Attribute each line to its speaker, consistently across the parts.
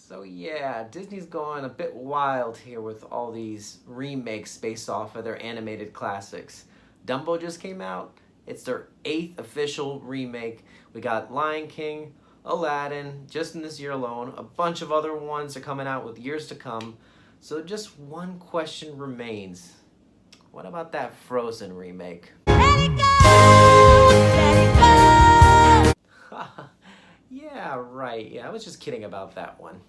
Speaker 1: So yeah, Disney's going a bit wild here with all these remakes based off of their animated classics. Dumbo just came out. It's their 8th official remake. We got Lion King, Aladdin, just in this year alone. A bunch of other ones are coming out with years to come. So just one question remains. What about that Frozen remake?
Speaker 2: Let it go! Let it go!
Speaker 1: Yeah, right. Yeah, I was just kidding about that one.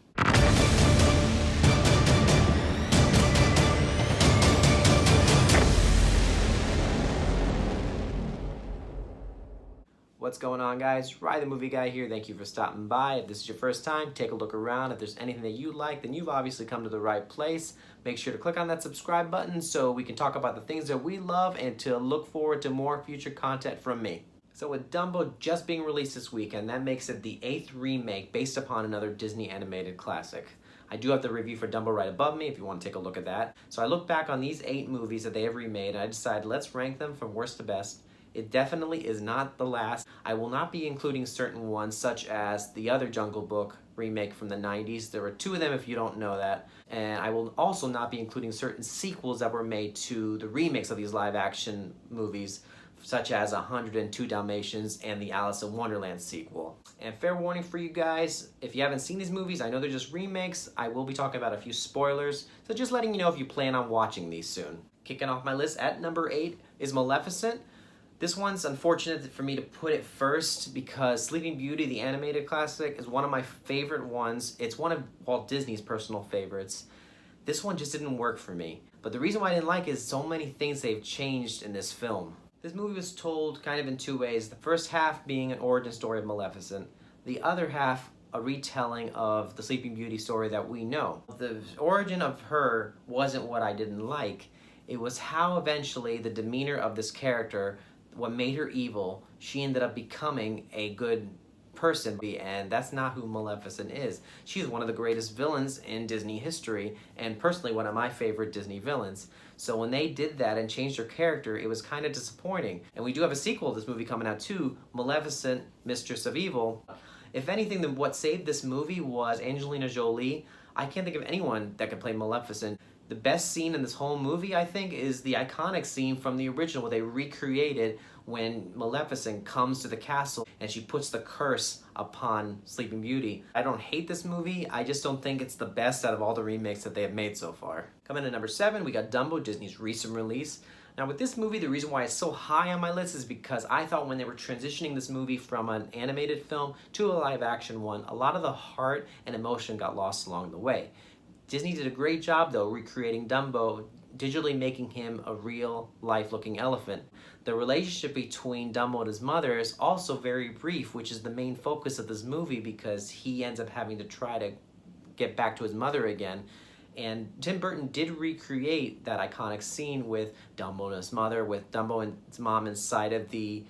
Speaker 1: What's going on, guys? Rye the Movie Guy here. Thank you for stopping by. If this is your first time, take a look around. If there's anything that you like, then you've obviously come to the right place. Make sure to click on that subscribe button so we can talk about the things that we love and to look forward to more future content from me. So with Dumbo just being released this weekend, that makes it the 8th remake based upon another Disney animated classic. I do have the review for Dumbo right above me if you want to take a look at that. So I look back on these 8 movies that they have remade and I decided let's rank them from worst to best. It definitely is not the last. I will not be including certain ones such as the other Jungle Book remake from the 90s. There were 2 of them if you don't know that. And I will also not be including certain sequels that were made to the remakes of these live action movies, such as 102 Dalmatians and the Alice in Wonderland sequel. And fair warning for you guys, if you haven't seen these movies, I know they're just remakes. I will be talking about a few spoilers, so just letting you know if you plan on watching these soon. Kicking off my list at number 8 is Maleficent. This one's unfortunate for me to put it first because Sleeping Beauty, the animated classic, is one of my favorite ones. It's one of Walt Disney's personal favorites. This one just didn't work for me. But the reason why I didn't like it is so many things they've changed in this film. This movie was told kind of in 2 ways. The first half being an origin story of Maleficent. The other half, a retelling of the Sleeping Beauty story that we know. The origin of her wasn't what I didn't like. It was how eventually the demeanor of this character, what made her evil, she ended up becoming a good person, and that's not who Maleficent is. She's one of the greatest villains in Disney history, and personally one of my favorite Disney villains. So when they did that and changed her character, it was kind of disappointing. And we do have a sequel to this movie coming out too, Maleficent, Mistress of Evil. If anything, then what saved this movie was Angelina Jolie. I can't think of anyone that could play Maleficent. The best scene in this whole movie, I think, is the iconic scene from the original where they recreated when Maleficent comes to the castle and she puts the curse upon Sleeping Beauty. I don't hate this movie, I just don't think it's the best out of all the remakes that they have made so far. Coming in at number 7, we got Dumbo, Disney's recent release. Now with this movie, the reason why it's so high on my list is because I thought when they were transitioning this movie from an animated film to a live action one, a lot of the heart and emotion got lost along the way. Disney did a great job though recreating Dumbo, digitally making him a real life looking elephant. The relationship between Dumbo and his mother is also very brief, which is the main focus of this movie because he ends up having to try to get back to his mother again. And Tim Burton did recreate that iconic scene with Dumbo and his mother, with Dumbo and his mom inside of the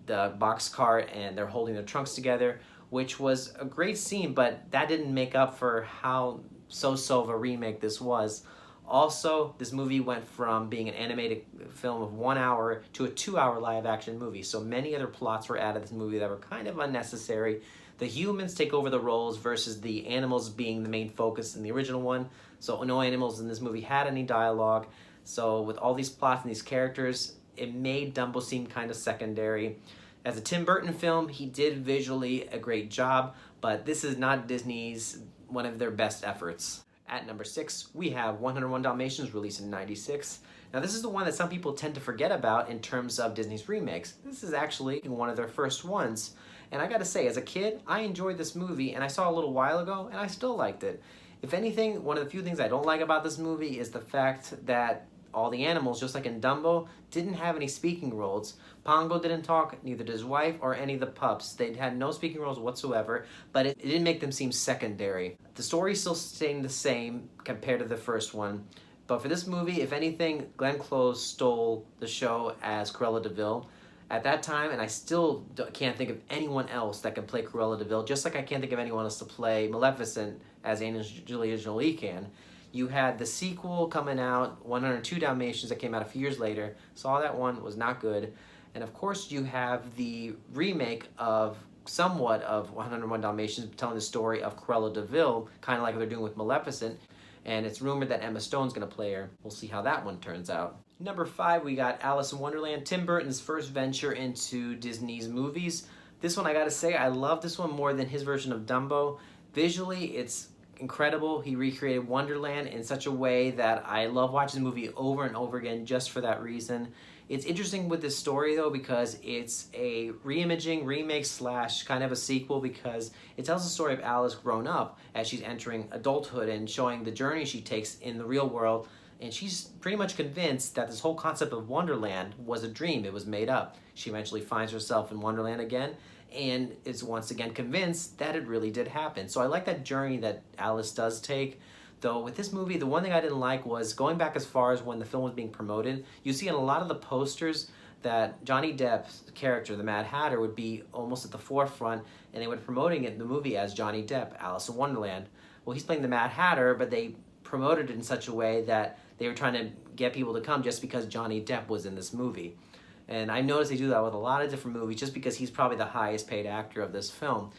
Speaker 1: box cart and they're holding their trunks together, which was a great scene, but that didn't make up for how so-so of a remake this was. Also, this movie went from being an animated film of 1 hour to a 2-hour live-action movie, so many other plots were added to this movie that were kind of unnecessary. The humans take over the roles versus the animals being the main focus in the original one, so no animals in this movie had any dialogue. So with all these plots and these characters, it made Dumbo seem kind of secondary. As a Tim Burton film, he did visually a great job, but this is not Disney's one of their best efforts. At number 6, we have 101 Dalmatians, released in '96. Now this is the one that some people tend to forget about in terms of Disney's remakes. This is actually one of their first ones. And I gotta say, as a kid, I enjoyed this movie and I saw it a little while ago and I still liked it. If anything, one of the few things I don't like about this movie is the fact that all the animals, just like in Dumbo, didn't have any speaking roles. Pongo didn't talk, neither did his wife or any of the pups. They had no speaking roles whatsoever, but it didn't make them seem secondary. The story's still staying the same compared to the first one, but for this movie, if anything, Glenn Close stole the show as Cruella de Vil. At that time, and I still can't think of anyone else that can play Cruella de Vil, just like I can't think of anyone else to play Maleficent as Angelina Jolie can. You had the sequel coming out, 102 Dalmatians, that came out a few years later. Saw that one, was not good. And of course you have the remake of somewhat of 101 Dalmatians, telling the story of Cruella de Vil, kind of like what they're doing with Maleficent. And it's rumored that Emma Stone's going to play her. We'll see how that one turns out. Number 5, we got Alice in Wonderland, Tim Burton's first venture into Disney's movies. This one, I gotta say, I love this one more than his version of Dumbo. Visually, it's incredible. He recreated Wonderland in such a way that I love watching the movie over and over again just for that reason. It's interesting with this story though because it's a reimaging, remake slash kind of a sequel because it tells the story of Alice grown up as she's entering adulthood and showing the journey she takes in the real world. And she's pretty much convinced that this whole concept of Wonderland was a dream, it was made up. She eventually finds herself in Wonderland again and is once again convinced that it really did happen. So I like that journey that Alice does take. Though with this movie, the one thing I didn't like was going back as far as when the film was being promoted. You see in a lot of the posters that Johnny Depp's character, the Mad Hatter, would be almost at the forefront, and they were promoting it in the movie as Johnny Depp, Alice in Wonderland. Well, he's playing the Mad Hatter, but they promoted it in such a way that they were trying to get people to come just because Johnny Depp was in this movie. And I noticed they do that with a lot of different movies just because he's probably the highest paid actor of this film.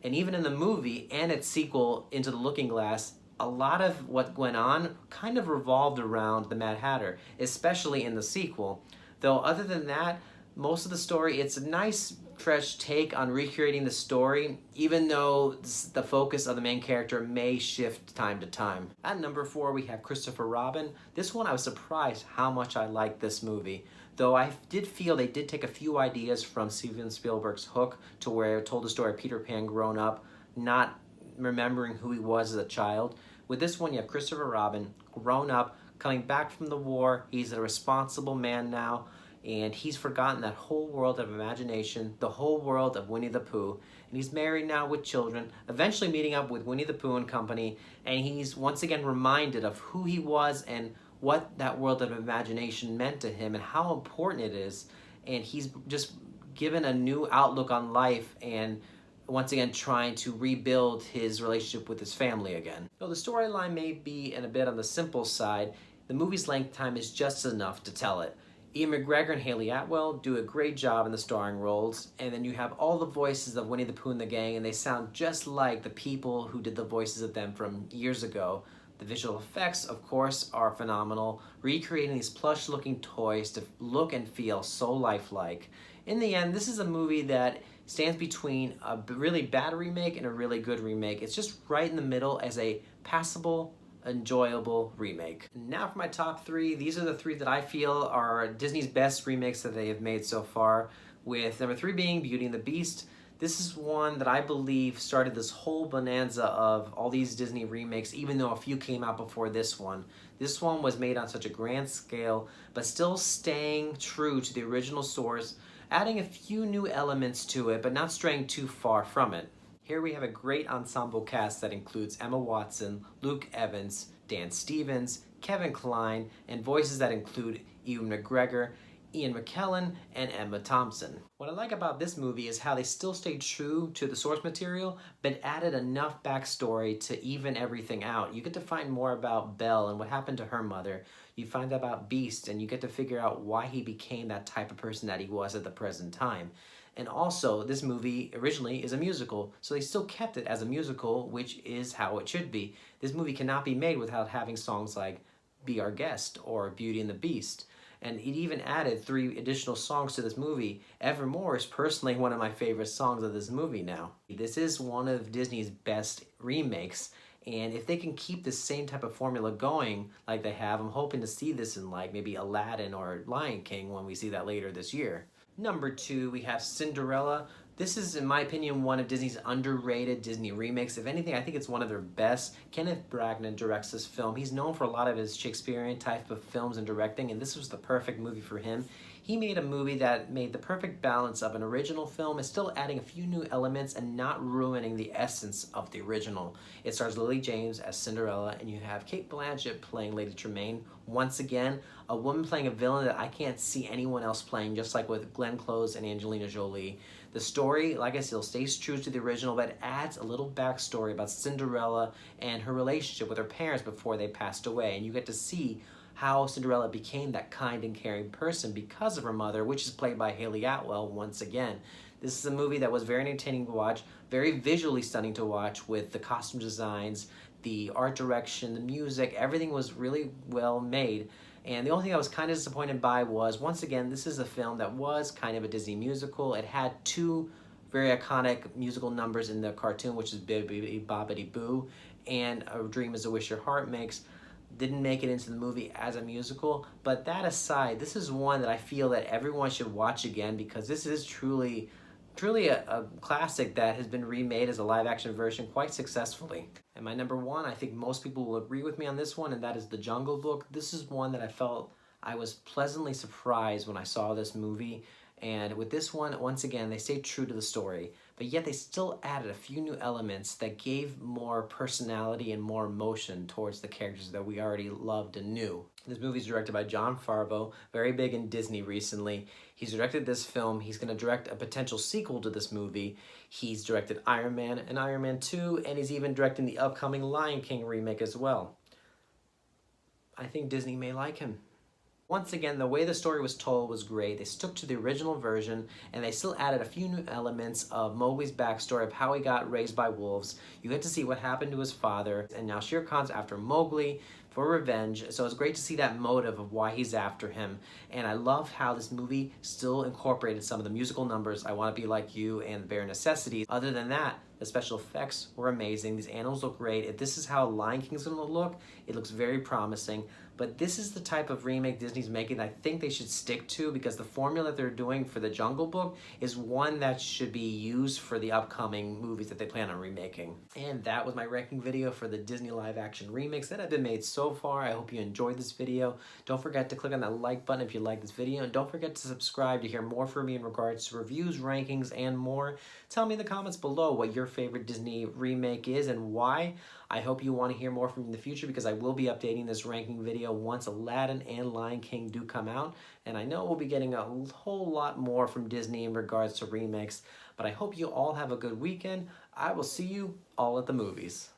Speaker 1: And even in the movie and its sequel, Into the Looking Glass, a lot of what went on kind of revolved around the Mad Hatter, especially in the sequel. Though other than that, most of the story, it's a nice fresh take on recreating the story, even though the focus of the main character may shift time to time. At number 4, we have Christopher Robin. This one, I was surprised how much I liked this movie. Though I did feel they did take a few ideas from Steven Spielberg's Hook, to where it told the story of Peter Pan grown up, not remembering who he was as a child. With this one, you have Christopher Robin, grown up, coming back from the war. He's a responsible man now, and he's forgotten that whole world of imagination, the whole world of Winnie the Pooh. And he's married now with children, eventually meeting up with Winnie the Pooh and company, and he's once again reminded of who he was and what that world of imagination meant to him and how important it is. And he's just given a new outlook on life and once again trying to rebuild his relationship with his family again. Though the storyline may be a bit on the simple side, the movie's length time is just enough to tell it. Ian McGregor and Haley Atwell do a great job in the starring roles, and then you have all the voices of Winnie the Pooh and the gang, and they sound just like the people who did the voices of them from years ago. The visual effects, of course, are phenomenal, recreating these plush-looking toys to look and feel so lifelike. In the end, this is a movie that stands between a really bad remake and a really good remake. It's just right in the middle as a passable, enjoyable remake. Now for my top 3, these are the 3 that I feel are Disney's best remakes that they have made so far, with number 3 being Beauty and the Beast. This is one that I believe started this whole bonanza of all these Disney remakes, even though a few came out before this one. This one was made on such a grand scale, but still staying true to the original source, adding a few new elements to it, but not straying too far from it. Here we have a great ensemble cast that includes Emma Watson, Luke Evans, Dan Stevens, Kevin Kline, and voices that include Ewan McGregor, Ian McKellen, and Emma Thompson. What I like about this movie is how they still stayed true to the source material, but added enough backstory to even everything out. You get to find more about Belle and what happened to her mother. You find out about Beast, and you get to figure out why he became that type of person that he was at the present time. And also, this movie originally is a musical, so they still kept it as a musical, which is how it should be. This movie cannot be made without having songs like Be Our Guest or Beauty and the Beast. And it even added 3 additional songs to this movie. Evermore is personally one of my favorite songs of this movie now. This is one of Disney's best remakes, and if they can keep this same type of formula going like they have, I'm hoping to see this in like maybe Aladdin or Lion King when we see that later this year. Number 2, we have Cinderella. This is, in my opinion, one of Disney's underrated Disney remakes. If anything, I think it's one of their best. Kenneth Branagh directs this film. He's known for a lot of his Shakespearean type of films and directing, and this was the perfect movie for him. He made a movie that made the perfect balance of an original film and still adding a few new elements and not ruining the essence of the original. It stars Lily James as Cinderella, and you have Cate Blanchett playing Lady Tremaine. Once again, a woman playing a villain that I can't see anyone else playing, just like with Glenn Close and Angelina Jolie. The story, like I said, stays true to the original, but adds a little backstory about Cinderella and her relationship with her parents before they passed away. And you get to see how Cinderella became that kind and caring person because of her mother, which is played by Haley Atwell once again. This is a movie that was very entertaining to watch, very visually stunning to watch with the costume designs, the art direction, the music, everything was really well made. And the only thing I was kind of disappointed by was, once again, this is a film that was kind of a Disney musical. It had two very iconic musical numbers in the cartoon, which is Bibbidi Bobbidi Boo and A Dream Is a Wish Your Heart Makes. Didn't make it into the movie as a musical, but that aside, this is one that I feel that everyone should watch again, because this is truly a classic that has been remade as a live action version quite successfully. And my number one, I think most people will agree with me on this one, and that is The Jungle Book. This is one that I felt I was pleasantly surprised when I saw this movie. And with this one, once again, they stayed true to the story, but yet they still added a few new elements that gave more personality and more emotion towards the characters that we already loved and knew. This movie is directed by Jon Favreau, very big in Disney recently. He's directed this film. He's going to direct a potential sequel to this movie. He's directed Iron Man and Iron Man 2, and he's even directing the upcoming Lion King remake as well. I think Disney may like him. Once again, the way the story was told was great. They stuck to the original version, and they still added a few new elements of Mowgli's backstory of how he got raised by wolves. You get to see what happened to his father, and now Shere Khan's after Mowgli for revenge, so it's great to see that motive of why he's after him. And I love how this movie still incorporated some of the musical numbers, I Want to Be Like You and The Bare Necessities. Other than that, the special effects were amazing. These animals look great. If this is how Lion King's gonna look, it looks very promising. But this is the type of remake Disney's making that I think they should stick to, because the formula they're doing for The Jungle Book is one that should be used for the upcoming movies that they plan on remaking. And that was my ranking video for the Disney live action remakes that have been made so far. I hope you enjoyed this video. Don't forget to click on that like button if you like this video, and don't forget to subscribe to hear more from me in regards to reviews, rankings, and more. Tell me in the comments below what your favorite Disney remake is and why. I hope you want to hear more from me in the future, because I will be updating this ranking video once Aladdin and Lion King do come out. And I know we'll be getting a whole lot more from Disney in regards to remakes. But I hope you all have a good weekend. I will see you all at the movies.